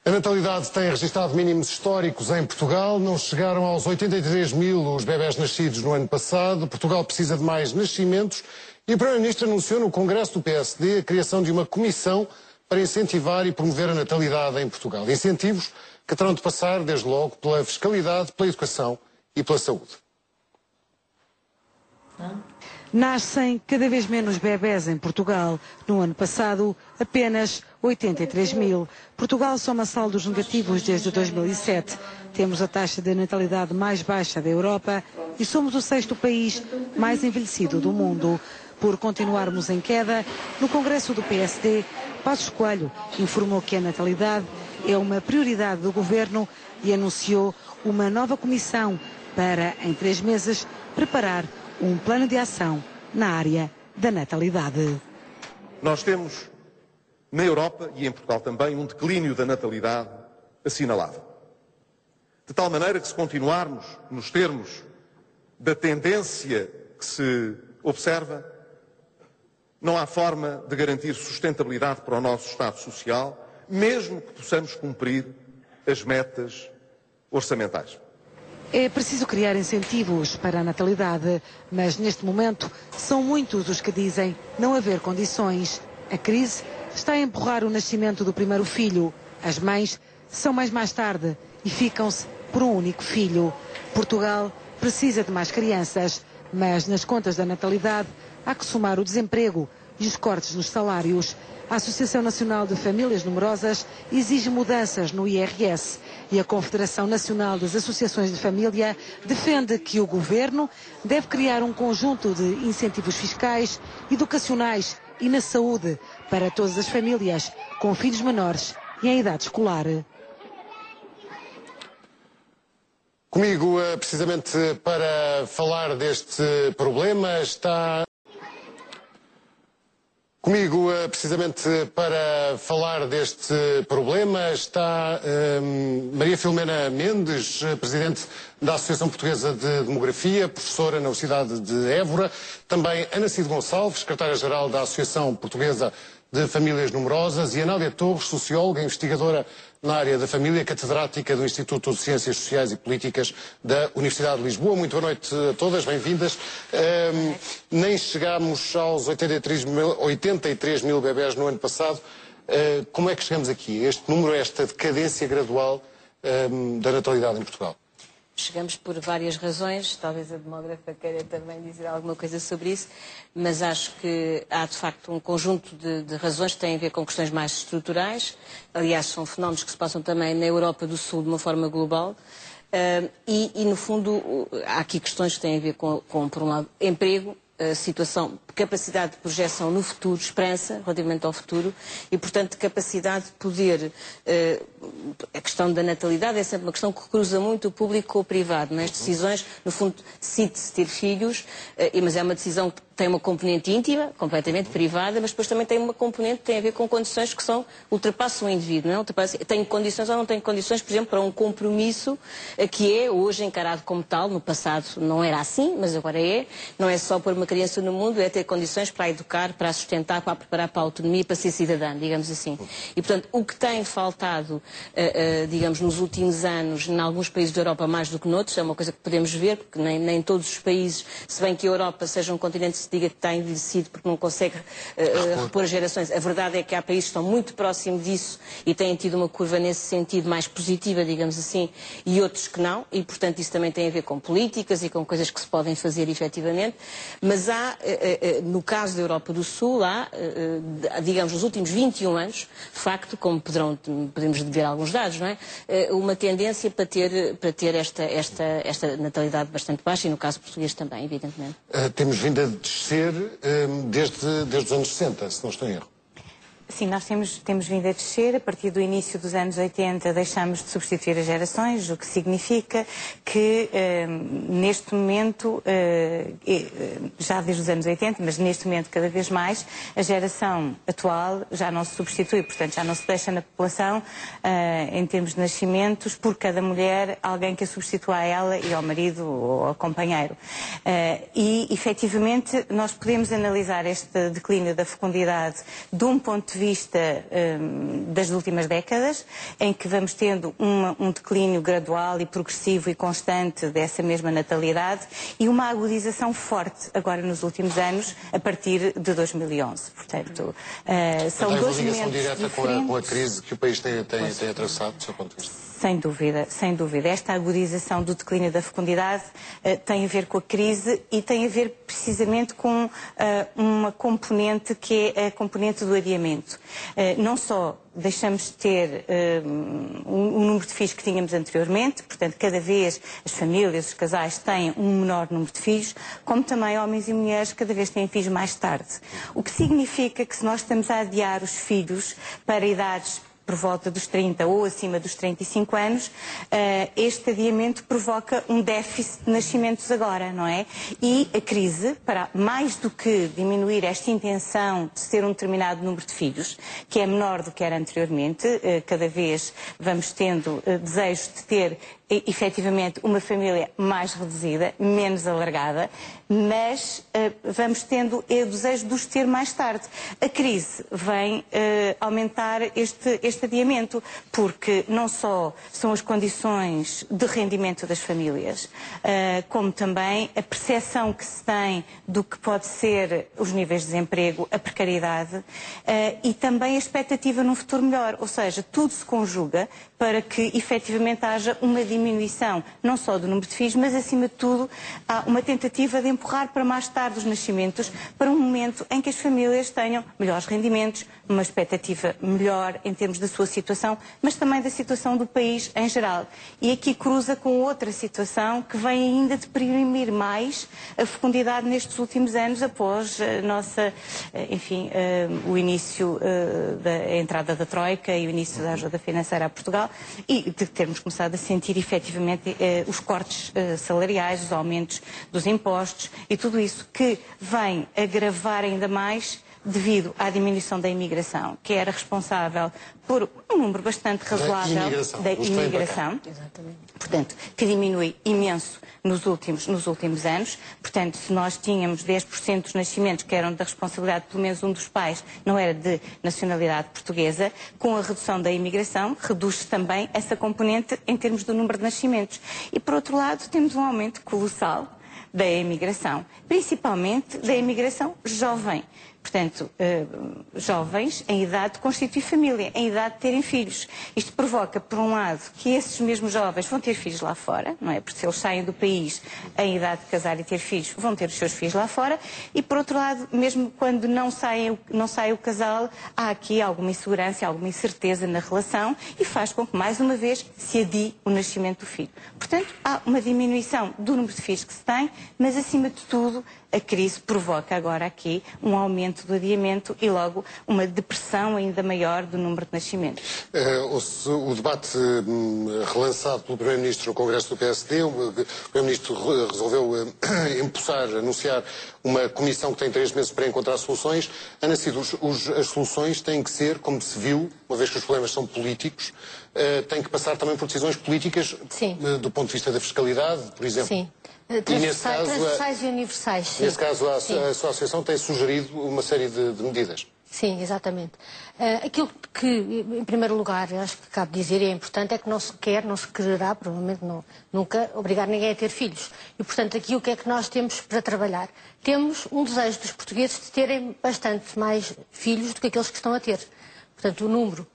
A natalidade tem registrado mínimos históricos em Portugal. Não chegaram aos 83 mil os bebés nascidos no ano passado. Portugal precisa de mais nascimentos e o Primeiro-Ministro anunciou no Congresso do PSD a criação de uma comissão para incentivar e promover a natalidade em Portugal. Incentivos que terão de passar, desde logo, pela fiscalidade, pela educação e pela saúde. Nascem cada vez menos bebés em Portugal. No ano passado, apenas 83 mil. Portugal soma saldos negativos desde 2007. Temos a taxa de natalidade mais baixa da Europa e somos o sexto país mais envelhecido do mundo. Por continuarmos em queda, no Congresso do PSD, Passos Coelho informou que a natalidade é uma prioridade do Governo e anunciou uma nova comissão para, em 3 meses, preparar um plano de ação na área da natalidade. Nós temos, na Europa e em Portugal também, um declínio da natalidade assinalável. De tal maneira que, se continuarmos nos termos da tendência que se observa, não há forma de garantir sustentabilidade para o nosso Estado Social, mesmo que possamos cumprir as metas orçamentais. É preciso criar incentivos para a natalidade, mas neste momento são muitos os que dizem não haver condições. A crise está a empurrar o nascimento do primeiro filho. As mães são mais tarde e ficam-se por um único filho. Portugal precisa de mais crianças, mas nas contas da natalidade há que somar o desemprego e os cortes nos salários. A Associação Nacional de Famílias Numerosas exige mudanças no IRS e a Confederação Nacional das Associações de Família defende que o Governo deve criar um conjunto de incentivos fiscais, educacionais e na saúde para todas as famílias com filhos menores e em idade escolar. Comigo, precisamente para falar deste problema, está... Comigo, precisamente para falar deste problema, está Maria Filomena Mendes, presidente da Associação Portuguesa de Demografia, professora na Universidade de Évora, também Ana Cide Gonçalves, secretária-geral da Associação Portuguesa de Famílias Numerosas, e Anália Torres, socióloga, investigadora na área da família, catedrática do Instituto de Ciências Sociais e Políticas da Universidade de Lisboa. Muito boa noite a todas, bem-vindas. Nem chegámos aos 83 mil bebés no ano passado. Como é que chegamos aqui? Este número, esta decadência gradual da natalidade em Portugal? Chegamos por várias razões, talvez a demógrafa queira também dizer alguma coisa sobre isso, mas acho que há de facto um conjunto de razões que têm a ver com questões mais estruturais. Aliás, são fenómenos que se passam também na Europa do Sul de uma forma global. E no fundo, há aqui questões que têm a ver com por um lado, emprego, situação, capacidade de projeção no futuro, esperança relativamente ao futuro e, portanto, capacidade de poder... a questão da natalidade é sempre uma questão que cruza muito o público com o privado. Nas decisões, no fundo, decide-se ter filhos, mas é uma decisão que tem uma componente íntima, completamente privada, mas depois também tem uma componente que tem a ver com condições que ultrapassam o indivíduo. Não é? Tenho condições ou não tenho condições, por exemplo, para um compromisso que é hoje encarado como tal. No passado não era assim, mas agora é. Não é só pôr uma criança no mundo, é ter condições para a educar, para a sustentar, para a preparar para a autonomia, para ser cidadã, digamos assim. E, portanto, o que tem faltado, digamos, nos últimos anos, em alguns países da Europa mais do que noutros, é uma coisa que podemos ver, porque nem todos os países, se bem que a Europa seja um continente que se diga que está envelhecido porque não consegue repor as gerações, a verdade é que há países que estão muito próximos disso e têm tido uma curva nesse sentido mais positiva, digamos assim, e outros que não, e, portanto, isso também tem a ver com políticas e com coisas que se podem fazer efetivamente, mas há, no caso da Europa do Sul, há, digamos, nos últimos 21 anos, de facto, como podemos ver alguns dados, não é? Uma tendência para ter esta natalidade bastante baixa, e no caso português também, evidentemente. Temos vindo a descer desde os anos 60, se não estou em erro. Sim, nós temos vindo a descer. A partir do início dos anos 80 deixamos de substituir as gerações, o que significa que neste momento, já desde os anos 80, mas neste momento cada vez mais, a geração atual já não se substitui, portanto já não se deixa na população, em termos de nascimentos, por cada mulher, alguém que a substitua a ela e ao marido ou ao companheiro. E, efetivamente, nós podemos analisar este declínio da fecundidade de um ponto de vista das últimas décadas, em que vamos tendo um declínio gradual e progressivo e constante dessa mesma natalidade e uma agudização forte agora nos últimos anos, a partir de 2011. Portanto, são dois momentos direta com a crise que o país tem atravessado, do seu ponto de vista? Sem dúvida, sem dúvida. Esta agudização do declínio da fecundidade tem a ver com a crise e tem a ver precisamente com uma componente que é a componente do adiamento. Não só deixamos de ter o número de filhos que tínhamos anteriormente, portanto, cada vez as famílias, os casais têm um menor número de filhos, como também homens e mulheres cada vez têm filhos mais tarde. O que significa que se nós estamos a adiar os filhos para idades por volta dos 30 ou acima dos 35 anos, este adiamento provoca um déficit de nascimentos agora, não é? E a crise, para mais do que diminuir esta intenção de ter um determinado número de filhos, que é menor do que era anteriormente, cada vez vamos tendo desejo de ter efetivamente uma família mais reduzida, menos alargada, mas vamos tendo o desejo de os ter mais tarde. A crise vem aumentar este adiamento, porque não só são as condições de rendimento das famílias, como também a percepção que se tem do que pode ser os níveis de desemprego, a precariedade e também a expectativa num futuro melhor. Ou seja, tudo se conjuga para que efetivamente haja uma diminuição, não só do número de filhos, mas acima de tudo há uma tentativa de empurrar para mais tarde os nascimentos, para um momento em que as famílias tenham melhores rendimentos, uma expectativa melhor em termos da sua situação, mas também da situação do país em geral. E aqui cruza com outra situação que vem ainda deprimir mais a fecundidade nestes últimos anos, após a nossa, enfim, o início da entrada da Troika e o início da ajuda financeira a Portugal, e de termos começado a sentir efetivamente os cortes salariais, os aumentos dos impostos e tudo isso que vem agravar ainda mais devido à diminuição da imigração, que era responsável por um número bastante razoável da imigração, portanto, que diminui imenso nos últimos anos. Portanto, se nós tínhamos 10% dos nascimentos que eram da responsabilidade de pelo menos um dos pais, não era de nacionalidade portuguesa, com a redução da imigração, reduz-se também essa componente em termos do número de nascimentos. E, por outro lado, temos um aumento colossal da imigração, principalmente da imigração jovem. Portanto, jovens em idade de constituir família, em idade de terem filhos. Isto provoca, por um lado, que esses mesmos jovens vão ter filhos lá fora, não é? Porque se eles saem do país em idade de casar e ter filhos, vão ter os seus filhos lá fora. E, por outro lado, mesmo quando não sai o casal, há aqui alguma insegurança, alguma incerteza na relação e faz com que, mais uma vez, se adie o nascimento do filho. Portanto, há uma diminuição do número de filhos que se tem, mas, acima de tudo, a crise provoca agora aqui um aumento do adiamento e logo uma depressão ainda maior do número de nascimentos. O debate relançado pelo Primeiro-Ministro no Congresso do PSD, o Primeiro-Ministro resolveu anunciar uma comissão que tem 3 meses para encontrar soluções. Ana Cid, as soluções têm que ser, como se viu, uma vez que os problemas são políticos, têm que passar também por decisões políticas. Sim. Do ponto de vista da fiscalidade, por exemplo. Sim. Transversais e universais. Sim. Nesse caso, a sua associação tem sugerido uma série de medidas. Sim, exatamente. Aquilo que, em primeiro lugar, acho que cabe dizer e é importante é que não se quererá, provavelmente nunca, obrigar ninguém a ter filhos. E, portanto, aqui o que é que nós temos para trabalhar? Temos um desejo dos portugueses de terem bastante mais filhos do que aqueles que estão a ter. Portanto, o número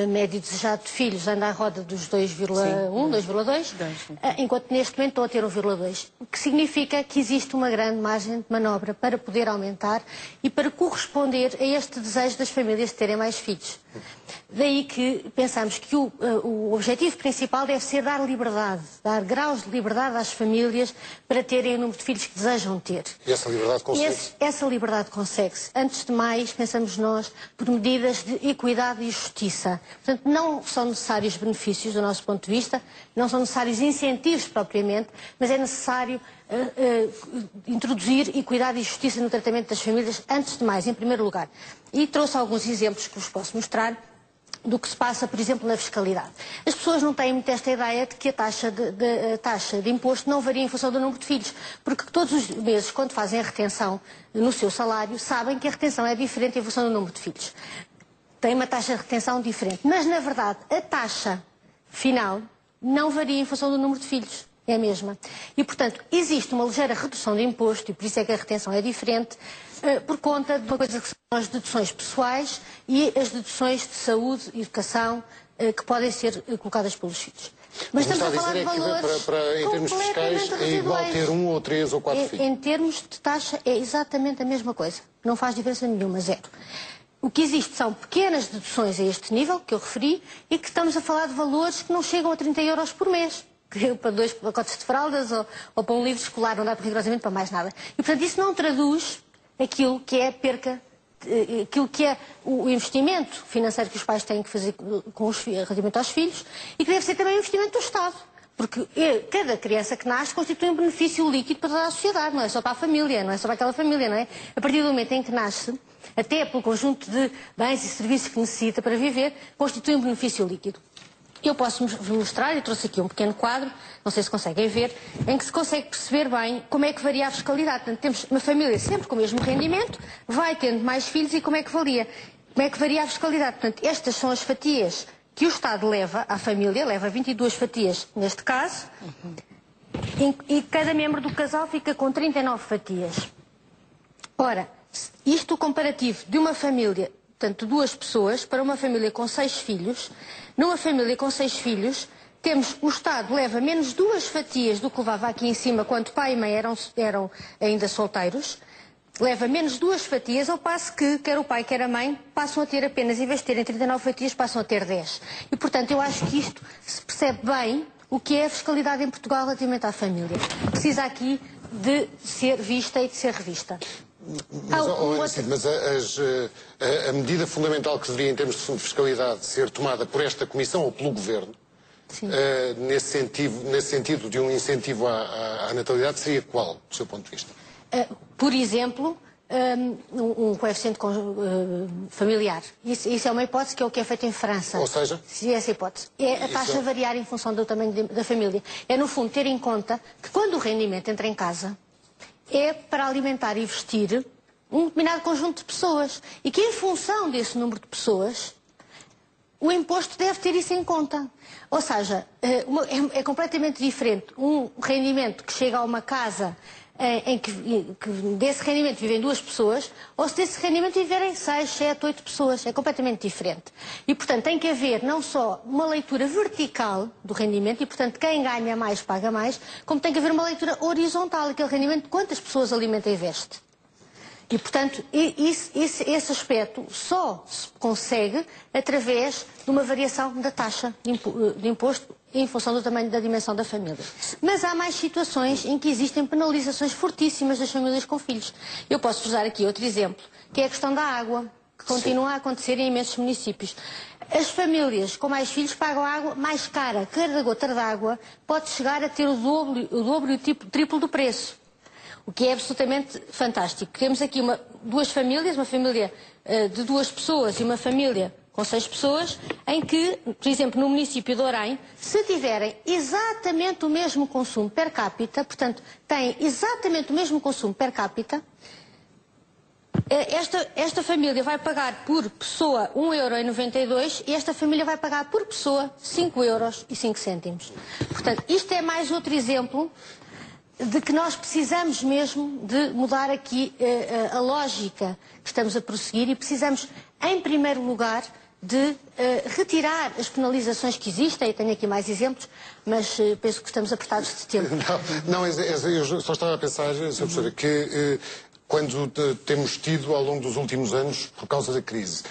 médio desejado de filhos anda à roda dos 2,1, 2,2, enquanto neste momento estão a ter 1,2. O que significa que existe uma grande margem de manobra para poder aumentar e para corresponder a este desejo das famílias de terem mais filhos. Daí que pensamos que o objetivo principal deve ser dar liberdade, dar graus de liberdade às famílias para terem o número de filhos que desejam ter. E essa liberdade consegue-se? Essa liberdade consegue-se. Antes de mais, pensamos nós, por medidas de equidade e justiça. Portanto, não são necessários benefícios do nosso ponto de vista, não são necessários incentivos propriamente, mas é necessário introduzir equidade e justiça no tratamento das famílias, antes de mais, em primeiro lugar. E trouxe alguns exemplos que vos posso mostrar do que se passa, por exemplo, na fiscalidade. As pessoas não têm muito esta ideia de que a taxa de imposto não varia em função do número de filhos, porque todos os meses, quando fazem a retenção no seu salário, sabem que a retenção é diferente em função do número de filhos. tem uma taxa de retenção diferente. Mas, na verdade, a taxa final não varia em função do número de filhos. É a mesma. E, portanto, existe uma ligeira redução de imposto, e por isso é que a retenção é diferente, por conta de uma coisa que são as deduções pessoais e as deduções de saúde e educação que podem ser colocadas pelos filhos. Mas estamos a falar de valores em termos fiscais é igual ter 1 ou 3 ou 4 filhos. Em termos de taxa é exatamente a mesma coisa. Não faz diferença nenhuma, zero. O que existe são pequenas deduções a este nível, que eu referi, e que estamos a falar de valores que não chegam a 30 euros por mês. Para 2 pacotes de fraldas ou para um livro escolar, não dá rigorosamente para mais nada. E, portanto, isso não traduz aquilo que é a perca, aquilo que é o investimento financeiro que os pais têm que fazer relativamente aos filhos e que deve ser também o investimento do Estado. Porque cada criança que nasce constitui um benefício líquido para toda a sociedade, não é só para a família, não é só para aquela família, não é? A partir do momento em que nasce, até pelo conjunto de bens e serviços que necessita para viver, constitui um benefício líquido. Eu posso vos mostrar, eu trouxe aqui um pequeno quadro, não sei se conseguem ver, em que se consegue perceber bem como é que varia a fiscalidade. Portanto, temos uma família sempre com o mesmo rendimento, vai tendo mais filhos e como é que varia a fiscalidade. Portanto, estas são as fatias que o Estado leva à família, leva 22 fatias neste caso, e cada membro do casal fica com 39 fatias. Ora, isto o comparativo de uma família, portanto, 2 pessoas, para uma família com 6 filhos. Numa família com 6 filhos, o Estado leva menos 2 fatias do que levava aqui em cima, quando pai e mãe eram ainda solteiros. Leva menos 2 fatias, ao passo que, quer o pai, quer a mãe, passam a ter apenas, em vez de terem 39 fatias, passam a ter 10. E, portanto, eu acho que isto se percebe bem o que é a fiscalidade em Portugal relativamente à família. Precisa aqui de ser vista e de ser revista. Mas a medida fundamental que deveria, em termos de fiscalidade, ser tomada por esta Comissão ou pelo Governo, nesse sentido de um incentivo à natalidade, seria qual, do seu ponto de vista? Por exemplo, um coeficiente familiar. Isso é uma hipótese que é o que é feito em França. Ou seja? Se essa hipótese. É a taxa variar em função do tamanho da família. É, no fundo, ter em conta que quando o rendimento entra em casa, é para alimentar e vestir um determinado conjunto de pessoas. E que, em função desse número de pessoas, o imposto deve ter isso em conta. Ou seja, é completamente diferente um rendimento que chega a uma casa em que desse rendimento vivem 2 pessoas, ou se desse rendimento viverem 6, 7, 8 pessoas. É completamente diferente. E, portanto, tem que haver não só uma leitura vertical do rendimento, e, portanto, quem ganha mais paga mais, como tem que haver uma leitura horizontal, aquele rendimento de quantas pessoas alimenta e veste. E, portanto, esse aspecto só se consegue através de uma variação da taxa de imposto em função do tamanho da dimensão da família. Mas há mais situações em que existem penalizações fortíssimas das famílias com filhos. Eu posso-vos dar aqui outro exemplo, que é a questão da água, que continua a acontecer em imensos municípios. As famílias com mais filhos pagam água mais cara. Cada gota de água pode chegar a ter o dobro e o triplo do preço. O que é absolutamente fantástico. Temos aqui 2 famílias, uma família de 2 pessoas e uma família com 6 pessoas, em que, por exemplo, no município de Orém, se tiverem exatamente o mesmo consumo per capita, portanto, têm exatamente o mesmo consumo per capita, esta família vai pagar por pessoa 1,92 € e esta família vai pagar por pessoa 5,05 €. Portanto, isto é mais outro exemplo de que nós precisamos mesmo de mudar aqui a lógica que estamos a prosseguir e precisamos, em primeiro lugar, de retirar as penalizações que existem. Eu tenho aqui mais exemplos, mas penso que estamos apertados de tempo. Não, eu só estava a pensar, Sra. Professora, que quando temos tido, ao longo dos últimos anos, por causa da crise,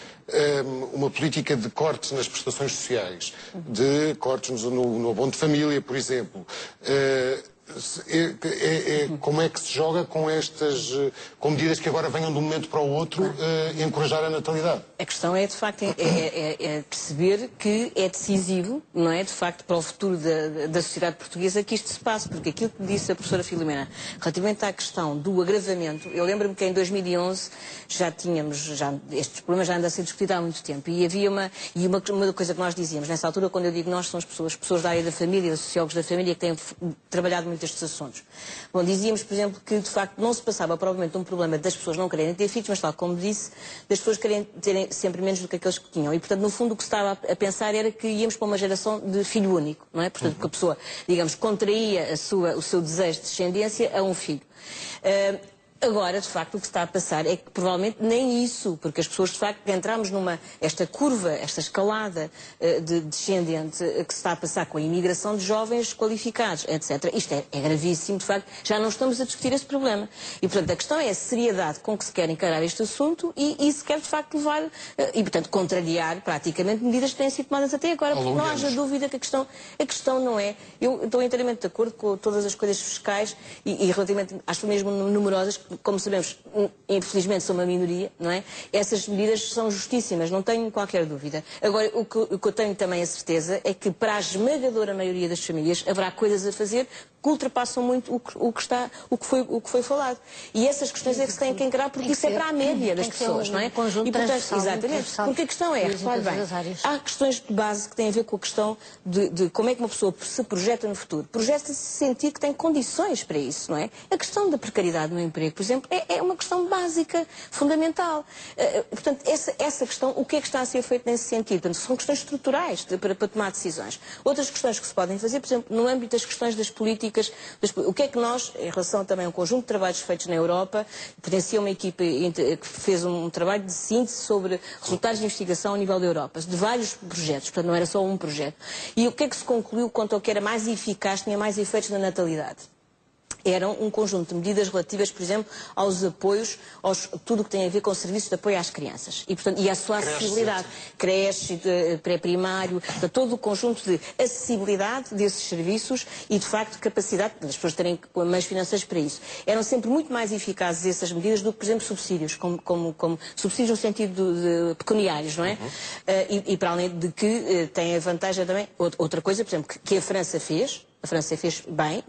uma política de cortes nas prestações sociais, de cortes no abono de família, por exemplo, como é que se joga com com medidas que agora venham de um momento para o outro encorajar a natalidade? A questão é, de facto, perceber que é decisivo, não é, de facto, para o futuro da sociedade portuguesa que isto se passe, porque aquilo que disse a professora Filomena, relativamente à questão do agravamento, eu lembro-me que em 2011 estes problemas já andam a ser discutidos há muito tempo, e havia uma coisa que nós dizíamos, nessa altura, quando eu digo nós, são as pessoas da área da família, os sociólogos da família, que têm trabalhado muito estes assuntos. Bom, dizíamos, por exemplo, que de facto não se passava provavelmente um problema das pessoas não quererem ter filhos, mas tal como disse, das pessoas sempre menos do que aqueles que tinham. E, portanto, no fundo, o que se estava a pensar era que íamos para uma geração de filho único, não é? Portanto, que a pessoa, digamos, contraía o seu desejo de descendência a um filho. Agora, de facto, o que se está a passar é que provavelmente nem isso, porque as pessoas, de facto, entramos esta curva, esta escalada de descendente que se está a passar com a imigração de jovens qualificados, etc. Isto é gravíssimo, de facto, já não estamos a discutir esse problema. E, portanto, a questão é a seriedade com que se quer encarar este assunto e se quer, de facto, levar e, portanto, contrariar praticamente medidas que têm sido tomadas até agora, porque não haja dúvida que a questão não é... Eu estou inteiramente de acordo com todas as coisas fiscais e relativamente às famílias numerosas, como sabemos, infelizmente são uma minoria, não é? Essas medidas são justíssimas, não tenho qualquer dúvida. Agora, o que eu tenho também a certeza é que para a esmagadora maioria das famílias haverá coisas a fazer que ultrapassam muito o que foi falado. E essas questões é que se têm que encarar, porque isso é para a média das pessoas, não é? E, portanto, exatamente, porque a questão é, repare bem, há questões de base que têm a ver com a questão de como é que uma pessoa se projeta no futuro. Projeta-se sentir que tem condições para isso, não é? A questão da precariedade no emprego, por exemplo, é uma questão básica, fundamental. Portanto, essa questão, o que é que está a ser feito nesse sentido? Portanto, são questões estruturais para tomar decisões. Outras questões que se podem fazer, por exemplo, no âmbito das questões das políticas, o que é que nós, em relação também a um conjunto de trabalhos feitos na Europa, pertencia a uma equipe que fez um trabalho de síntese sobre resultados de investigação a nível da Europa, de vários projetos, portanto não era só um projeto. E o que é que se concluiu quanto ao que era mais eficaz, tinha mais efeitos na natalidade? Eram um conjunto de medidas relativas, por exemplo, aos apoios, tudo o que tem a ver com serviços de apoio às crianças. E, portanto, a sua acessibilidade, creche, pré-primário, todo o conjunto de acessibilidade desses serviços e, de facto, capacidade das pessoas terem meios financeiros para isso. Eram sempre muito mais eficazes essas medidas do que, por exemplo, subsídios, como subsídios no sentido de pecuniários, não é? E para além de que tem a vantagem também, outra coisa, por exemplo, que a França fez bem,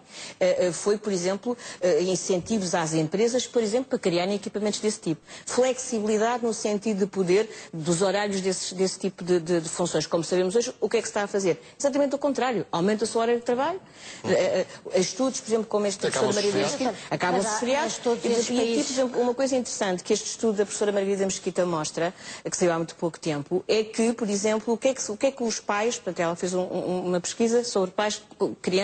foi, por exemplo, incentivos às empresas, por exemplo, para criarem equipamentos desse tipo. Flexibilidade no sentido de poder, dos horários desse tipo de funções. Como sabemos hoje, o que é que se está a fazer? Exatamente o contrário. Aumenta-se o horário de trabalho. Estudos, por exemplo, como este da professora Maria da Mesquita, acabam-se feriados. E aqui, por exemplo, uma coisa interessante que este estudo da professora Maria da Mesquita mostra, que saiu há muito pouco tempo, é que, por exemplo, o que é que os pais, portanto, ela fez uma pesquisa sobre pais, crianças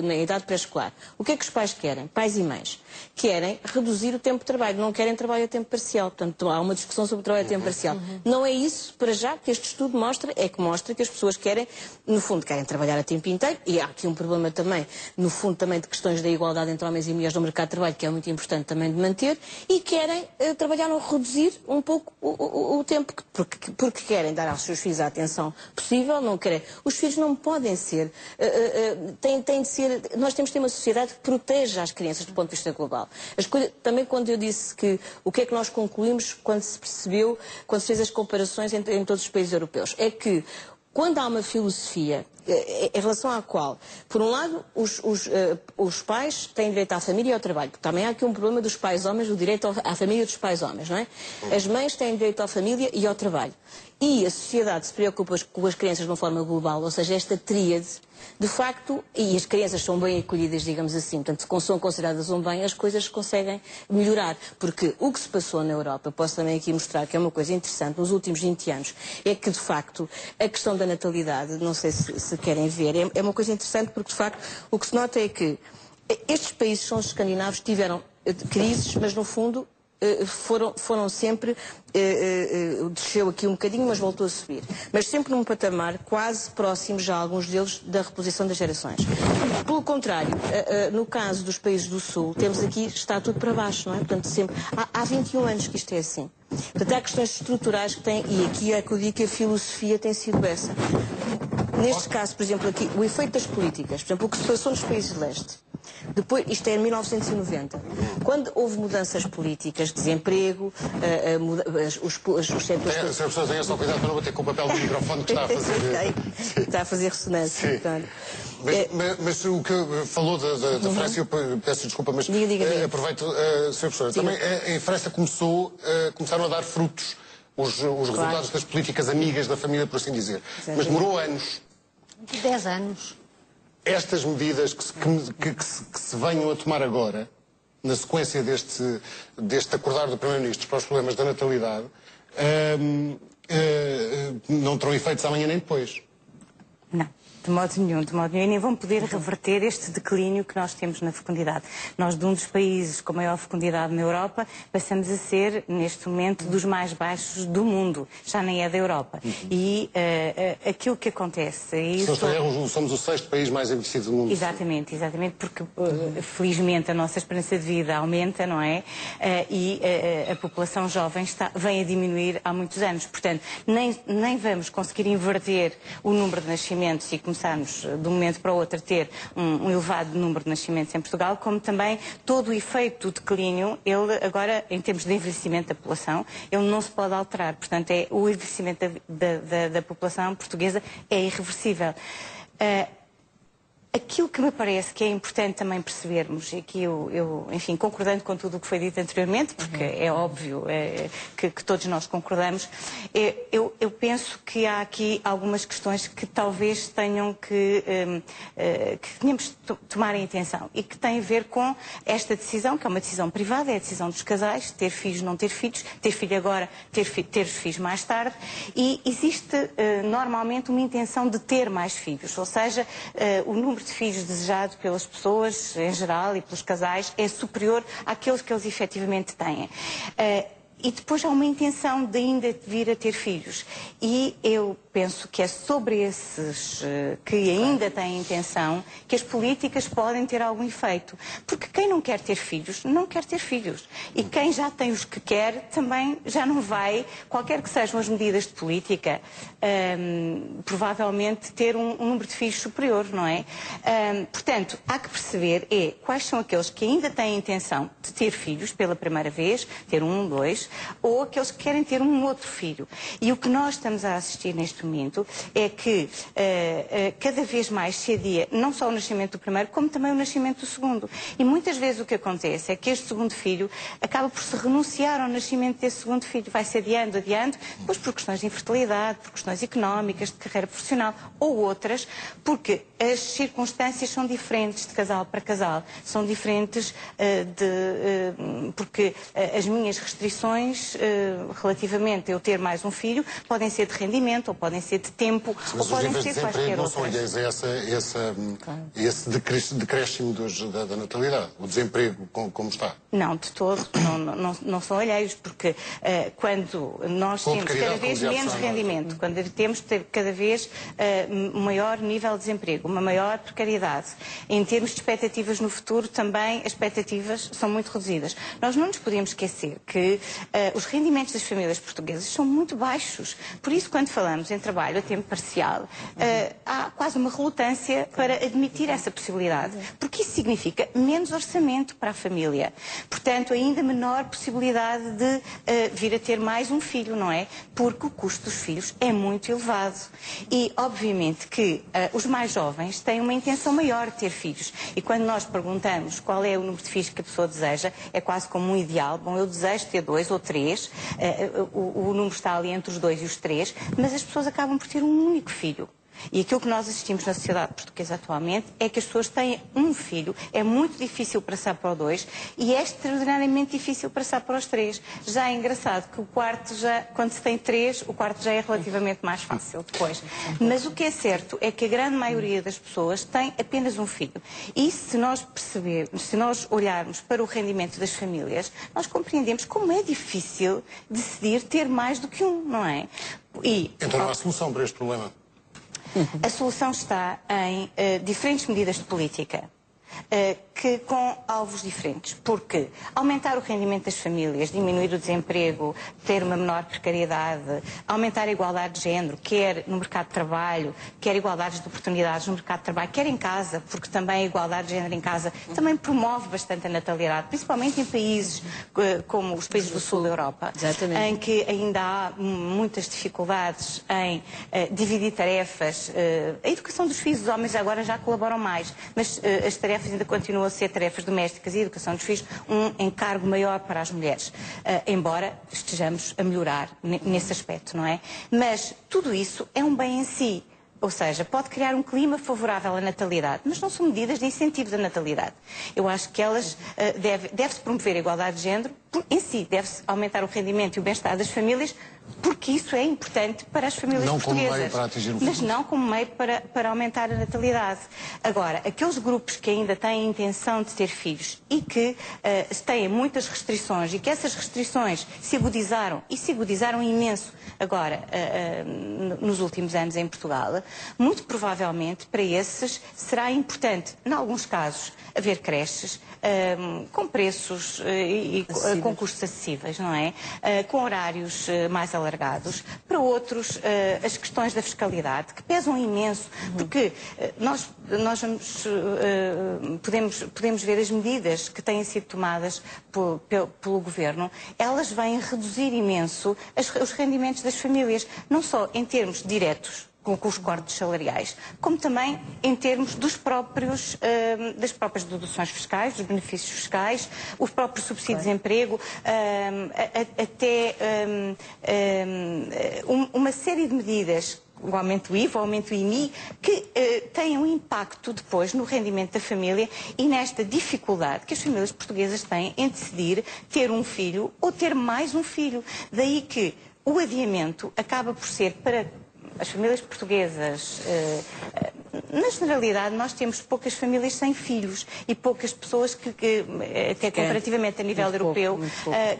na idade pré-escolar. O que é que os pais querem? Pais e mães. Querem reduzir o tempo de trabalho, não querem trabalho a tempo parcial. Portanto, há uma discussão sobre o trabalho a tempo parcial. Não é isso, para já, que este estudo mostra, é que mostra que as pessoas querem, no fundo, querem trabalhar a tempo inteiro, e há aqui um problema também, no fundo, também de questões da igualdade entre homens e mulheres no mercado de trabalho, que é muito importante também de manter, e querem trabalhar ou reduzir um pouco o tempo, porque querem dar aos seus filhos a atenção possível, não querem. Os filhos não podem ser... tem de ser, nós temos de ter uma sociedade que proteja as crianças do ponto de vista global. Também quando eu disse que o que é que nós concluímos quando se percebeu, quando se fez as comparações em todos os países europeus, é que quando há uma filosofia em relação à qual, por um lado, os pais têm direito à família e ao trabalho, porque também há aqui um problema dos pais homens, o direito à família dos pais homens, não é? As mães têm direito à família e ao trabalho. E a sociedade se preocupa com as crianças de uma forma global, ou seja, esta tríade, de facto, e as crianças são bem acolhidas, digamos assim, portanto, se são consideradas um bem, as coisas conseguem melhorar. Porque o que se passou na Europa, posso também aqui mostrar que é uma coisa interessante, nos últimos 20 anos, é que, de facto, a questão da natalidade, não sei se querem ver, é uma coisa interessante porque, de facto, o que se nota é que estes países, são os escandinavos, tiveram crises, mas, no fundo, foram sempre, desceu aqui um bocadinho, mas voltou a subir. Mas sempre num patamar quase próximo, já alguns deles, da reposição das gerações. Pelo contrário, no caso dos países do Sul, temos aqui, está tudo para baixo, não é? Portanto, sempre, há 21 anos que isto é assim. Portanto, há questões estruturais que têm, e aqui é que eu digo que a filosofia tem sido essa. Neste caso, por exemplo, aqui, o efeito das políticas, por exemplo, o que se passou nos países de leste. Depois, isto é em 1990, quando houve mudanças políticas, desemprego, os setores... As pessoas tenham só cuidado para não bater com o papel do microfone que está a fazer... Está a fazer ressonância. Mas o que falou da França, eu peço desculpa, mas diga. aproveito, Sr. Professor, também em França começaram a dar frutos os resultados das políticas amigas da família, por assim dizer. Mas demorou anos. 10 anos. Estas medidas que se venham a tomar agora, na sequência deste acordar do Primeiro-Ministro para os problemas da natalidade, não terão efeitos amanhã nem depois. Não, de modo nenhum, de modo nenhum. E nem vão poder reverter este declínio que nós temos na fecundidade. Nós, de um dos países com maior fecundidade na Europa, passamos a ser, neste momento, dos mais baixos do mundo. Já nem é da Europa. E aquilo que acontece... Se não estou erro, somos o 6º país mais envelhecido do mundo. Exatamente, exatamente, porque felizmente a nossa esperança de vida aumenta, não é? E a população jovem vem a diminuir há muitos anos. Portanto, nem vamos conseguir inverter o número de nascimentos e começarmos de um momento para o outro a ter um elevado número de nascimentos em Portugal, como também todo o efeito do declínio, ele agora, em termos de envelhecimento da população, ele não se pode alterar. Portanto, o envelhecimento da população portuguesa é irreversível. Aquilo que me parece que é importante também percebermos, e aqui enfim, concordando com tudo o que foi dito anteriormente, porque é óbvio que todos nós concordamos, eu penso que há aqui algumas questões que talvez tenham que tenhamos de tomar em atenção e que têm a ver com esta decisão, que é uma decisão privada, é a decisão dos casais, ter filhos, não ter filhos, ter filho agora, ter os filhos mais tarde, e existe normalmente uma intenção de ter mais filhos, ou seja, o número de filhos desejado pelas pessoas em geral e pelos casais é superior àqueles que eles efetivamente têm. E depois há uma intenção de ainda vir a ter filhos. E eu penso que é sobre esses que ainda têm intenção que as políticas podem ter algum efeito. Porque quem não quer ter filhos, não quer ter filhos. E quem já tem os que quer, também já não vai, qualquer que sejam as medidas de política, provavelmente ter um número de filhos superior, não é? Portanto, há que perceber quais são aqueles que ainda têm intenção de ter filhos pela primeira vez, ter 1, 2, ou aqueles que querem ter um outro filho. E o que nós estamos a assistir neste momento é que cada vez mais se adia não só o nascimento do primeiro, como também o nascimento do segundo. E muitas vezes o que acontece é que este segundo filho acaba por se renunciar ao nascimento desse segundo filho. Vai-se adiando, depois por questões de infertilidade, por questões económicas, de carreira profissional ou outras, porque as circunstâncias são diferentes de casal para casal. São diferentes porque as minhas restrições relativamente a eu ter mais um filho podem ser de rendimento, ou podem ser de tempo, ou podem ser quaisquer não são alheios a esse decréscimo da natalidade, o desemprego como está. Não, de todo, não são alheios, porque quando nós temos cada vez menos rendimento, quando temos cada vez um maior nível de desemprego, uma maior precariedade, em termos de expectativas no futuro, também as expectativas são muito reduzidas. Nós não nos podemos esquecer que os rendimentos das famílias portuguesas são muito baixos. Por isso, quando falamos em trabalho a tempo parcial, há quase uma relutância para admitir essa possibilidade, porque isso significa menos orçamento para a família. Portanto, ainda menor possibilidade de vir a ter mais um filho, não é? Porque o custo dos filhos é muito elevado. E, obviamente, que os mais jovens têm uma intenção maior de ter filhos. E quando nós perguntamos qual é o número de filhos que a pessoa deseja, é quase como um ideal. Bom, eu desejo ter 2 ou 3, o número está ali entre os 2 e os 3, mas as pessoas acabam por ter um único filho. E aquilo que nós assistimos na sociedade portuguesa atualmente é que as pessoas têm um filho, é muito difícil passar para o 2 e é extraordinariamente difícil passar para os 3. Já é engraçado que o quarto, quando se tem 3, o quarto já é relativamente mais fácil depois. Mas o que é certo é que a grande maioria das pessoas tem apenas um filho. E se nós percebermos, se nós olharmos para o rendimento das famílias, nós compreendemos como é difícil decidir ter mais do que um, não é? Então não há solução para este problema? A solução está em diferentes medidas de política, com alvos diferentes, porque aumentar o rendimento das famílias, diminuir o desemprego, ter uma menor precariedade, aumentar a igualdade de género, quer no mercado de trabalho, quer igualdades de oportunidades no mercado de trabalho, quer em casa, porque também a igualdade de género em casa também promove bastante a natalidade, principalmente em países como os países do sul da Europa, em que ainda há muitas dificuldades em dividir tarefas. A educação dos filhos, os homens agora já colaboram mais, mas as tarefas ainda continuam a ser tarefas domésticas e a educação dos filhos um encargo maior para as mulheres, embora estejamos a melhorar nesse aspecto, não é? Mas tudo isso é um bem em si. Ou seja, pode criar um clima favorável à natalidade, mas não são medidas de incentivo da natalidade. Eu acho que elas deve-se promover a igualdade de género, em si, deve-se aumentar o rendimento e o bem-estar das famílias, porque isso é importante para as famílias portuguesas. Não como meio para atingir o futuro. Mas não como meio para aumentar a natalidade. Agora, aqueles grupos que ainda têm a intenção de ter filhos e que têm muitas restrições e que essas restrições se agudizaram, e se agudizaram imenso agora, nos últimos anos em Portugal, muito provavelmente para esses será importante, em alguns casos, haver creches com preços e com custos acessíveis, não é? Com horários mais alargados. Para outros, as questões da fiscalidade, que pesam imenso, porque nós podemos ver as medidas que têm sido tomadas pelo Governo, elas vêm reduzir imenso os rendimentos das famílias, não só em termos diretos, com os cortes salariais, como também em termos das próprias deduções fiscais, dos benefícios fiscais, os próprios subsídios de emprego, até uma série de medidas, o aumento do IVA, o aumento do IMI, que têm um impacto depois no rendimento da família e nesta dificuldade que as famílias portuguesas têm em decidir ter um filho ou ter mais um filho. Daí que o adiamento acaba por ser para as famílias portuguesas, na generalidade, nós temos poucas famílias sem filhos e poucas pessoas que até comparativamente a nível europeu,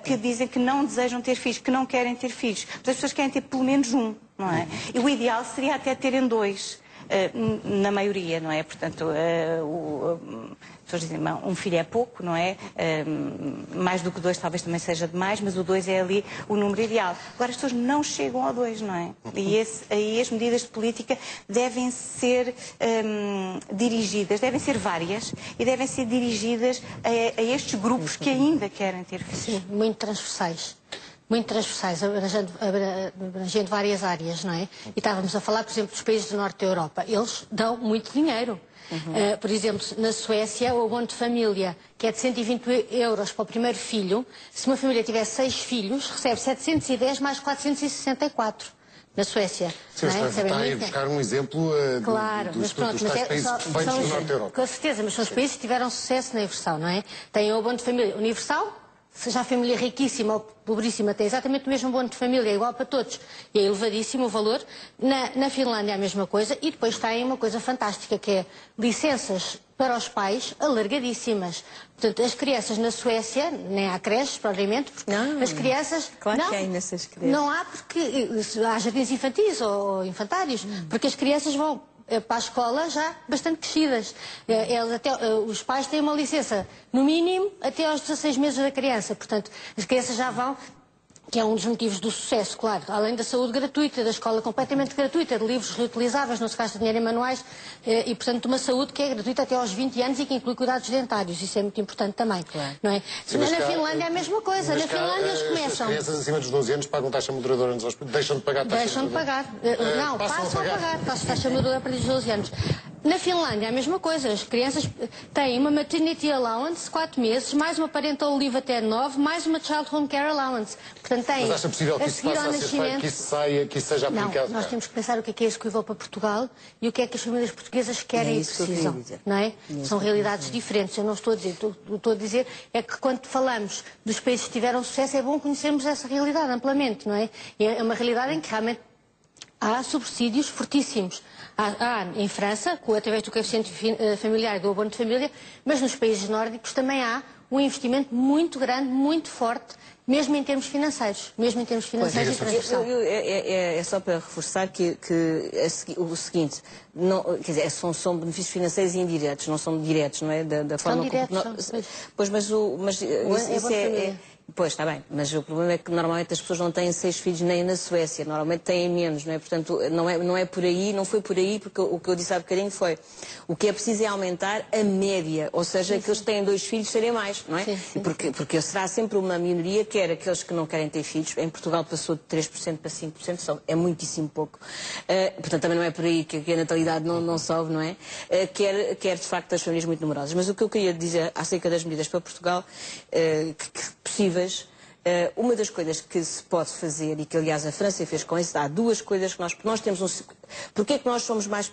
que dizem que não desejam ter filhos, que não querem ter filhos. Mas as pessoas querem ter pelo menos um, não é? E o ideal seria até terem dois, na maioria, não é? Portanto, pessoas dizem, um filho é pouco, não é? Mais do que dois talvez também seja demais, mas o dois é ali o número ideal. Agora as pessoas não chegam ao dois, não é? E aí as medidas de política devem ser dirigidas, devem ser várias e devem ser dirigidas a estes grupos que ainda querem ter filhos. Sim, muito transversais. Muito transversais, abrangendo várias áreas, não é? E estávamos a falar, por exemplo, dos países do norte da Europa. Eles dão muito dinheiro. Por exemplo, na Suécia, o abono de família, que é de 120 euros para o primeiro filho, se uma família tiver 6 filhos, recebe 710 mais 464. Na Suécia. Sim, não é? está aí a buscar um exemplo claro, dos países perfeitos do norte da Europa. Com certeza, mas são os países que tiveram sucesso na Universal, não é? Tem o abono de família universal, seja a família riquíssima ou pobríssima, tem exatamente o mesmo abono de família, é igual para todos. E é elevadíssimo o valor. Na Finlândia é a mesma coisa. E depois tem uma coisa fantástica, que é licenças para os pais alargadíssimas. Portanto, as crianças na Suécia, nem há creches, provavelmente, porque não, as crianças... Claro que há imensas creches. Não há porque há jardins infantis ou infantários, porque as crianças vão para a escola já bastante crescidas. Os pais têm uma licença, no mínimo, até aos 16 meses da criança. Portanto, as crianças já vão, que é um dos motivos do sucesso, claro. Além da saúde gratuita, da escola completamente gratuita, de livros reutilizáveis, não se gasta dinheiro em manuais, e, portanto, de uma saúde que é gratuita até aos 20 anos e que inclui cuidados dentários. Isso é muito importante também. Claro. Não é? Sim, na Finlândia é a mesma coisa. Na Finlândia eles começam... As crianças acima dos 12 anos pagam taxa moderadora nos hospitais, deixam de pagar taxa Deixam de pagar. Não, passam a pagar. Taxa moderadora a partir dos 12 anos. Na Finlândia é a mesma coisa. As crianças têm uma maternity allowance, 4 meses, mais uma parental leave até 9, mais uma child home care allowance. Portanto, tem mas acha possível que isso passe a ser feito, que isso seja aplicado? Não, nós temos que pensar o que é execuível para Portugal e o que é que as famílias portuguesas querem e precisam. Não é? São realidades diferentes. Eu não estou a dizer. Estou a dizer é que quando falamos dos países que tiveram sucesso, é bom conhecermos essa realidade amplamente, não é? É uma realidade em que realmente há subsídios fortíssimos. Há em França, através do coeficiente familiar e do abono de família, mas nos países nórdicos também há um investimento muito grande, muito forte, mesmo em termos financeiros. Mesmo em termos financeiros e transversal. É só para reforçar que o seguinte, não, quer dizer, são benefícios financeiros indiretos, não são diretos, não é? Da forma são diretos, como... Pois, mas isso é... Pois, está bem, mas o problema é que normalmente as pessoas não têm 6 filhos nem na Suécia, normalmente têm menos, não é? Portanto, não é por aí, não foi por aí, porque o que eu disse há bocadinho foi, o que é preciso é aumentar a média, ou seja, que eles têm 2 filhos serem mais, não é? Sim. Porque será sempre uma minoria, quer aqueles que não querem ter filhos, em Portugal passou de 3% para 5%, é muitíssimo pouco, portanto também não é por aí que a natalidade não sobe, não é? Quer de facto as famílias muito numerosas, mas o que eu queria dizer acerca das medidas para Portugal, possíveis, Uma das coisas que se pode fazer, e que aliás a França fez com isso, há duas coisas que nós temos Porquê é que nós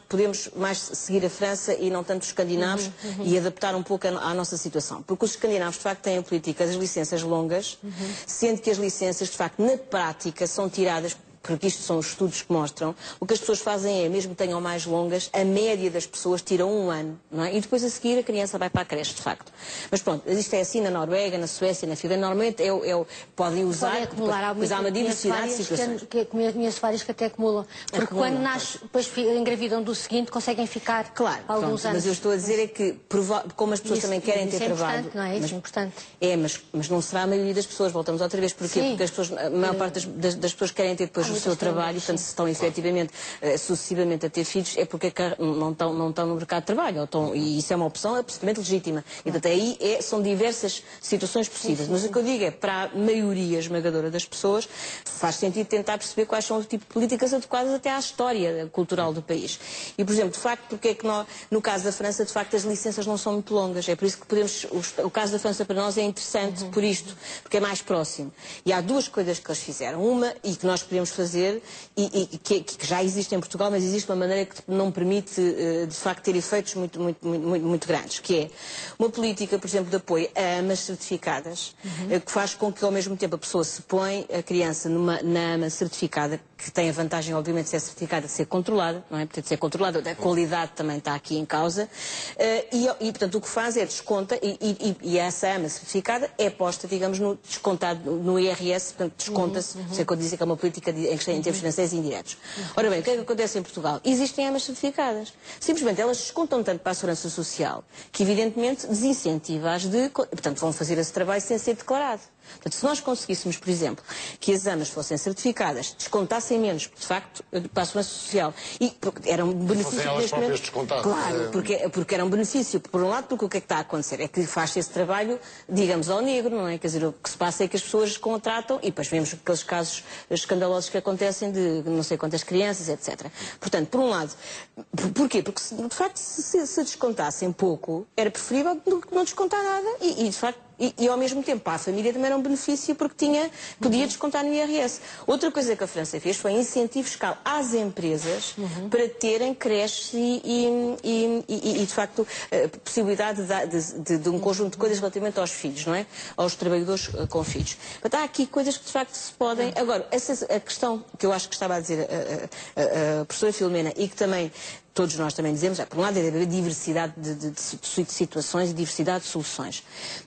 podemos mais seguir a França e não tanto os escandinavos e adaptar um pouco à nossa situação? Porque os escandinavos de facto têm a política das licenças longas, sendo que as licenças de facto na prática são tiradas, porque isto são os estudos que mostram, o que as pessoas fazem é, mesmo que tenham mais longas, a média das pessoas tira 1 ano, não é? E depois a seguir a criança vai para a creche, de facto. Mas pronto, isto é assim na Noruega, na Suécia, na Finlândia, normalmente podem usar, podem acumular, depois há uma diversidade de situações. Conheço várias que até acumulam, porque quando nasce, depois engravidam do seguinte, conseguem ficar alguns anos. Mas eu estou a dizer é que, como as pessoas também querem ter trabalho... Não é? Isso é importante. Mas não será a maioria das pessoas, voltamos outra vez, porquê? Porque as pessoas, a maior parte das pessoas querem ter depois o seu trabalho, portanto, se estão efetivamente sucessivamente a ter filhos, é porque não estão no mercado de trabalho, e isso é uma opção absolutamente legítima. E portanto, aí são diversas situações possíveis. Mas o que eu digo é, para a maioria esmagadora das pessoas, faz sentido tentar perceber quais são o tipo de políticas adequadas até à história cultural do país. E, por exemplo, de facto, porque é que no caso da França, de facto, as licenças não são muito longas. É por isso que o caso da França para nós é interessante por isto, porque é mais próximo. E há duas coisas que eles fizeram. Uma, e que nós podemos fazer, e que já existe em Portugal, mas existe uma maneira que não permite, de facto, ter efeitos muito grandes, que é uma política, por exemplo, de apoio a amas certificadas, que faz com que, ao mesmo tempo, a pessoa se põe a criança na ama certificada, que tem a vantagem, obviamente, de ser certificada, de ser controlada, não é? Portanto, de ser controlada, a qualidade também está aqui em causa, e portanto, o que faz é desconta, e essa ama certificada é posta, digamos, descontado no IRS, portanto, desconta-se, sei que eu dizia que é uma política em termos financeiros indiretos. Ora bem, o que é que acontece em Portugal? Existem amas certificadas. Simplesmente elas descontam tanto para a Segurança Social que, evidentemente, desincentiva-as portanto, vão fazer esse trabalho sem ser declarado. Portanto, se nós conseguíssemos, por exemplo, que as amas fossem certificadas, descontassem menos, de facto, para a Segurança Social, e era um benefício neste momento. Claro, porque era um benefício, por um lado, porque o que é que está a acontecer? É que faz esse trabalho, digamos, ao negro, não é? Quer dizer, o que se passa é que as pessoas contratam, e depois vemos aqueles casos escandalosos que acontecem de não sei quantas crianças, etc. Portanto, por um lado, porquê? Porque, de facto, se descontassem pouco, era preferível do que não descontar nada, e de facto, e ao mesmo tempo, para a família também era um benefício porque podia descontar no IRS. Outra coisa que a França fez foi incentivo fiscal às empresas para terem creches e de facto, possibilidade de um conjunto de coisas relativamente aos filhos, não é? Aos trabalhadores com filhos. Portanto, há aqui coisas que de facto se podem... Agora, a questão que eu acho que estava a dizer a professora Filomena e que também todos nós também dizemos, por um lado, deve haver diversidade de situações e diversidade de soluções.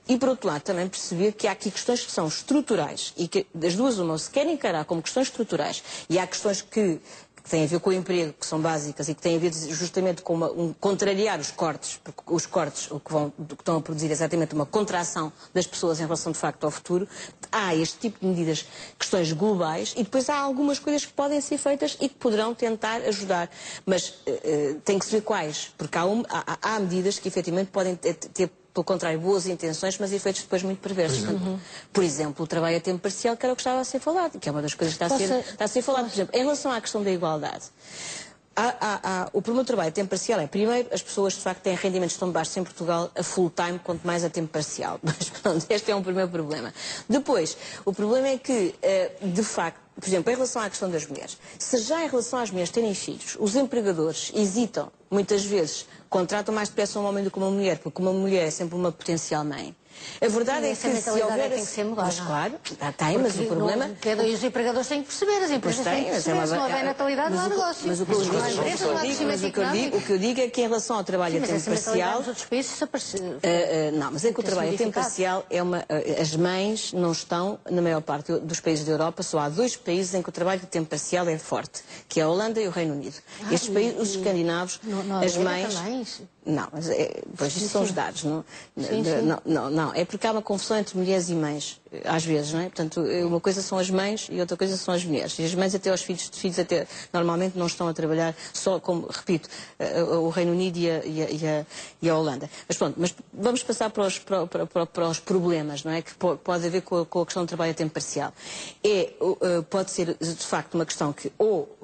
E, por outro lado, também perceber que há aqui questões que são estruturais e que, das duas, uma se quer encarar como questões estruturais e há questões que têm a ver com o emprego, que são básicas e que têm a ver justamente com contrariar os cortes, porque os cortes o que estão a produzir é exatamente uma contração das pessoas em relação, de facto, ao futuro. Há este tipo de medidas, questões globais, e depois há algumas coisas que podem ser feitas e que poderão tentar ajudar. Mas tem que se ver quais, porque há medidas que efetivamente podem ter pelo contrário, boas intenções, mas efeitos depois muito perversos. Por exemplo, o trabalho a tempo parcial, que era o que estava a ser falado, que é uma das coisas que está a ser falado. Por exemplo, em relação à questão da igualdade, o problema do trabalho a tempo parcial é, primeiro, as pessoas de facto têm rendimentos tão baixos em Portugal a full time, quanto mais a tempo parcial. Mas pronto, este é um primeiro problema. Depois, o problema é que, de facto, por exemplo, em relação à questão das mulheres, se já em relação às mulheres terem filhos, os empregadores hesitam, muitas vezes, contratam mais depressa um homem do que uma mulher, porque uma mulher é sempre uma potencial mãe. A verdade é que se houver... tem que ser mudada. Mas claro, tem, mas o problema... E os empregadores têm que perceber, as empresas têm que perceber, se não houver natalidade não há negócio. Mas o que eu digo é que em relação ao trabalho a tempo parcial... Não, mas é que o trabalho a tempo parcial é as mães não estão, na maior parte dos países da Europa, só há 2 países em que o trabalho a tempo parcial é forte, que é a Holanda e o Reino Unido. Estes países, os escandinavos, as mães... Não, mas pois isto são os dados, não, é porque há uma confusão entre mulheres e mães, às vezes, não é? Portanto, uma coisa são as mães e outra coisa são as mulheres. E as mães até aos filhos até normalmente não estão a trabalhar só, como, repito, o Reino Unido e a Holanda. Mas pronto, vamos passar para os problemas, não é? Que pode haver com a questão do trabalho a tempo parcial. Pode ser, de facto, uma questão que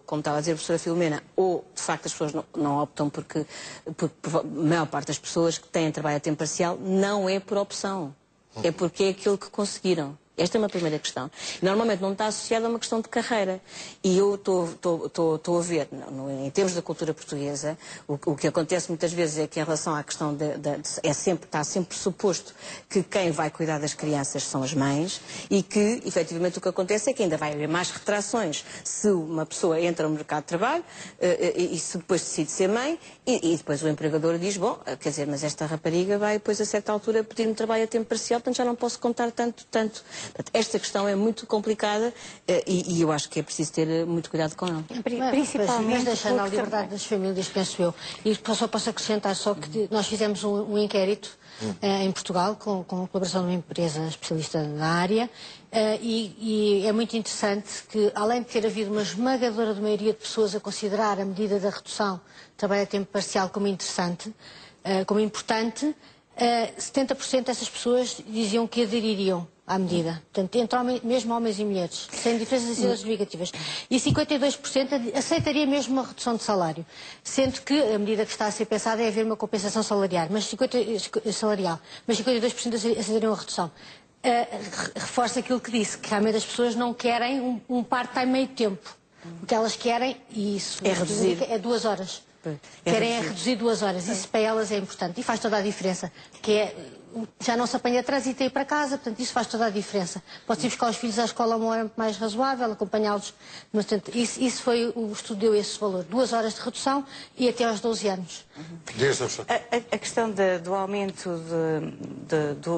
como estava a dizer a professora Filomena, ou de facto as pessoas não optam porque a maior parte das pessoas que têm trabalho a tempo parcial não é por opção, é porque é aquilo que conseguiram. Esta é uma primeira questão. Normalmente não está associada a uma questão de carreira. E eu estou a ver, em termos da cultura portuguesa, o que acontece muitas vezes é que em relação à questão está sempre suposto que quem vai cuidar das crianças são as mães e que, efetivamente, o que acontece é que ainda vai haver mais retrações se uma pessoa entra no mercado de trabalho e se depois decide ser mãe e depois o empregador diz, bom, quer dizer, mas esta rapariga vai depois a certa altura pedir-me trabalho a tempo parcial, portanto já não posso contar tanto. Portanto, esta questão é muito complicada e eu acho que é preciso ter muito cuidado com ela. Principalmente mas deixando a liberdade das famílias, penso eu. E só posso acrescentar só que nós fizemos um inquérito em Portugal com a colaboração de uma empresa especialista na área e é muito interessante que, além de ter havido uma esmagadora maioria de pessoas a considerar a medida da redução de trabalho a tempo parcial como interessante, como importante, 70% dessas pessoas diziam que adeririam à medida. Portanto, entre mesmo homens e mulheres, sem diferenças significativas. E 52% aceitaria mesmo uma redução de salário. Sendo que a medida que está a ser pensada é haver uma compensação salarial, mas 52% aceitariam a redução. Reforça aquilo que disse, que realmente as pessoas não querem um part-time meio tempo. O que elas querem, e isso é 2 horas. Querem reduzir 2 horas. Isso para elas é importante. E faz toda a diferença. Que é, já não se apanha trânsito e ir para casa, portanto, isso faz toda a diferença. Pode-se ir buscar os filhos à escola a uma hora mais razoável, acompanhá-los. Portanto, isso foi, o estudo deu esse valor. 2 horas de redução e até aos 12 anos. A questão do aumento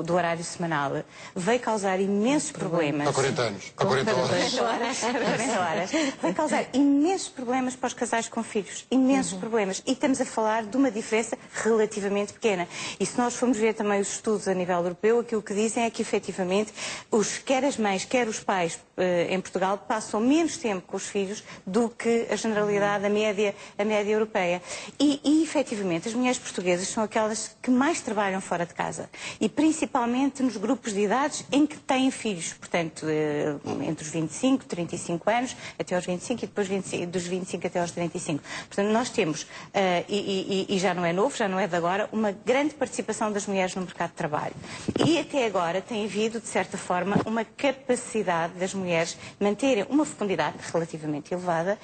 do horário semanal veio causar imensos problemas. Há 40 anos. Há 40 horas. 40 horas. Vai causar imensos problemas para os casais com filhos. Imensos problemas. E estamos a falar de uma diferença relativamente pequena. E se nós formos ver também os estudos a nível europeu, aquilo que dizem é que, efetivamente, quer as mães, quer os pais em Portugal passam menos tempo com os filhos do que a generalidade, a média europeia. E efetivamente, as mulheres portuguesas são aquelas que mais trabalham fora de casa. E principalmente nos grupos de idades em que têm filhos. Portanto, entre os 25, 35 anos, até aos 25 e depois dos 25 até aos 35. Portanto, nós temos, e já não é novo, já não é de agora, uma grande participação das mulheres no mercado de trabalho. E até agora tem havido, de certa forma, uma capacidade das mulheres manterem uma fecundidade relativamente elevada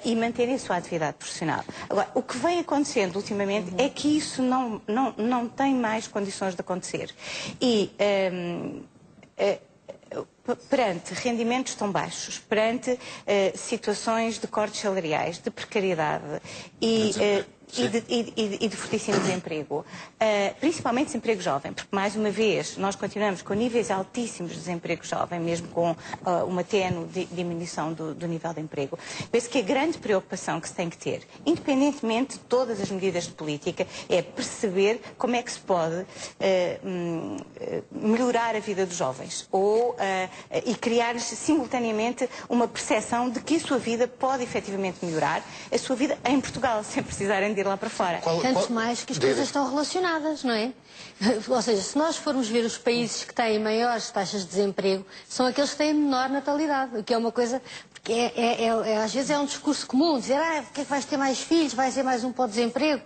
e manterem a sua atividade profissional. Agora, o que vem acontecendo ultimamente é que isso não tem mais condições de acontecer. E perante rendimentos tão baixos, perante situações de cortes salariais, de precariedade e de fortíssimo desemprego, principalmente desemprego jovem, porque, mais uma vez, nós continuamos com níveis altíssimos de desemprego jovem, mesmo com uma tenue diminuição do nível de emprego. Penso que a grande preocupação que se tem que ter, independentemente de todas as medidas de política, é perceber como é que se pode melhorar a vida dos jovens e criar simultaneamente uma percepção de que a sua vida pode efetivamente melhorar, a sua vida em Portugal, sem precisarem de ir lá para fora. Tanto mais que as coisas estão relacionadas, não é? Ou seja, se nós formos ver os países que têm maiores taxas de desemprego, são aqueles que têm menor natalidade, o que é uma coisa, porque às vezes é um discurso comum, dizer, porque é que vais ter mais filhos, vais ter mais um para o desemprego.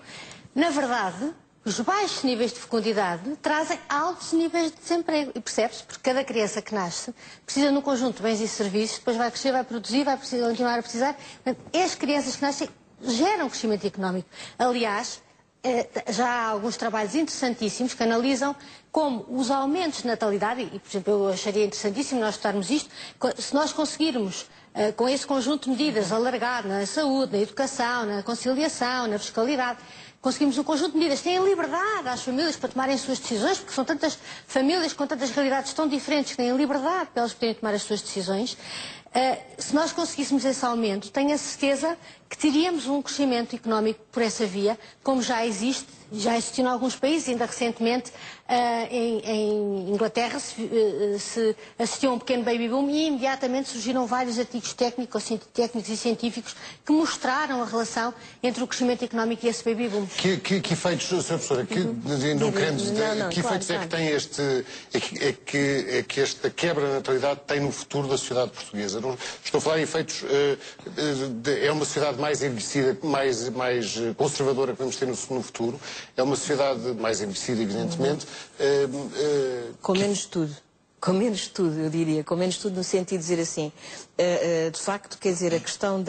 Na verdade, os baixos níveis de fecundidade trazem altos níveis de desemprego. E percebe-se, porque cada criança que nasce precisa de um conjunto de bens e serviços, depois vai crescer, vai produzir, vai continuar a precisar. Portanto, as crianças que nascem geram crescimento económico. Aliás, já há alguns trabalhos interessantíssimos que analisam como os aumentos de natalidade, e, por exemplo, eu acharia interessantíssimo nós estudarmos isto, se nós conseguirmos, com esse conjunto de medidas, alargar na saúde, na educação, na conciliação, na fiscalidade, conseguimos um conjunto de medidas que têm liberdade às famílias para tomarem as suas decisões, porque são tantas famílias com tantas realidades tão diferentes que têm liberdade para elas poderem tomar as suas decisões. Se nós conseguíssemos esse aumento, tenho a certeza que teríamos um crescimento económico por essa via, como já existe, já existiu em alguns países, ainda recentemente em Inglaterra se assistiu a um pequeno baby boom e imediatamente surgiram vários artigos técnicos e científicos que mostraram a relação entre o crescimento económico e esse baby boom. Que efeitos, Sra. Professora, que efeitos é que tem esta quebra de natalidade tem no futuro da sociedade portuguesa? Não, estou a falar em efeitos, é uma sociedade mais envelhecida, mais conservadora que vamos ter no futuro, é uma sociedade mais envelhecida, evidentemente. Com menos tudo. com menos estudo, eu diria, com menos estudo no sentido de dizer assim, de facto, quer dizer, a questão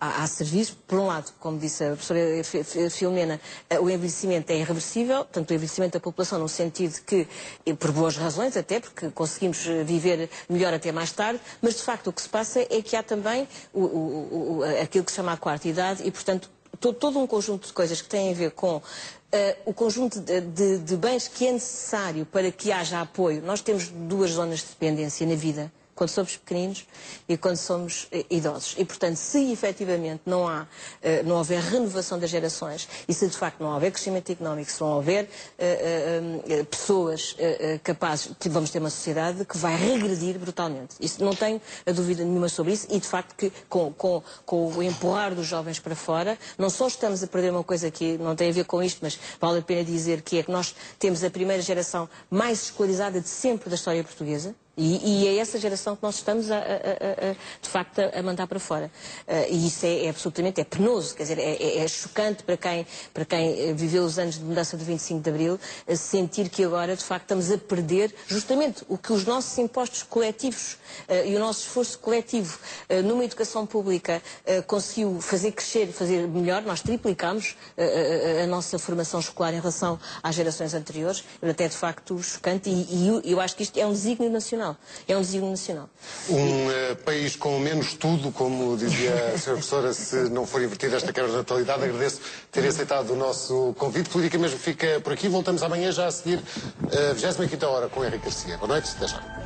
há serviços, por um lado, como disse a professora Filomena, o envelhecimento é irreversível, portanto o envelhecimento da população no sentido que, por boas razões até, porque conseguimos viver melhor até mais tarde, mas de facto o que se passa é que há também aquilo que se chama a quarta idade e, portanto, todo um conjunto de coisas que têm a ver com o conjunto de bens que é necessário para que haja apoio. Nós temos duas zonas de dependência na vida, quando somos pequeninos e quando somos idosos. E, portanto, se efetivamente não houver renovação das gerações e se de facto não houver crescimento económico, se não houver pessoas capazes, vamos ter uma sociedade que vai regredir brutalmente. Isso, não tenho a dúvida nenhuma sobre isso e, de facto, que com o empurrar dos jovens para fora, não só estamos a perder uma coisa que não tem a ver com isto, mas vale a pena dizer que é que nós temos a primeira geração mais escolarizada de sempre da história portuguesa. E é essa geração que nós estamos, de facto, a mandar para fora. E isso é absolutamente penoso, quer dizer, é chocante para quem viveu os anos de mudança do 25 de Abril, sentir que agora, de facto, estamos a perder justamente o que os nossos impostos coletivos e o nosso esforço coletivo numa educação pública conseguiu fazer crescer, fazer melhor. Nós triplicámos a nossa formação escolar em relação às gerações anteriores. Até, de facto, chocante. E eu acho que isto é um desígnio nacional. É um desígnio nacional. Um país com menos tudo, como dizia a senhora professora, se não for invertida esta quebra de natalidade. Agradeço ter aceitado o nosso convite. Política mesmo fica por aqui. Voltamos amanhã já a seguir, 25ª hora, com Henrique Garcia. Boa noite, até já.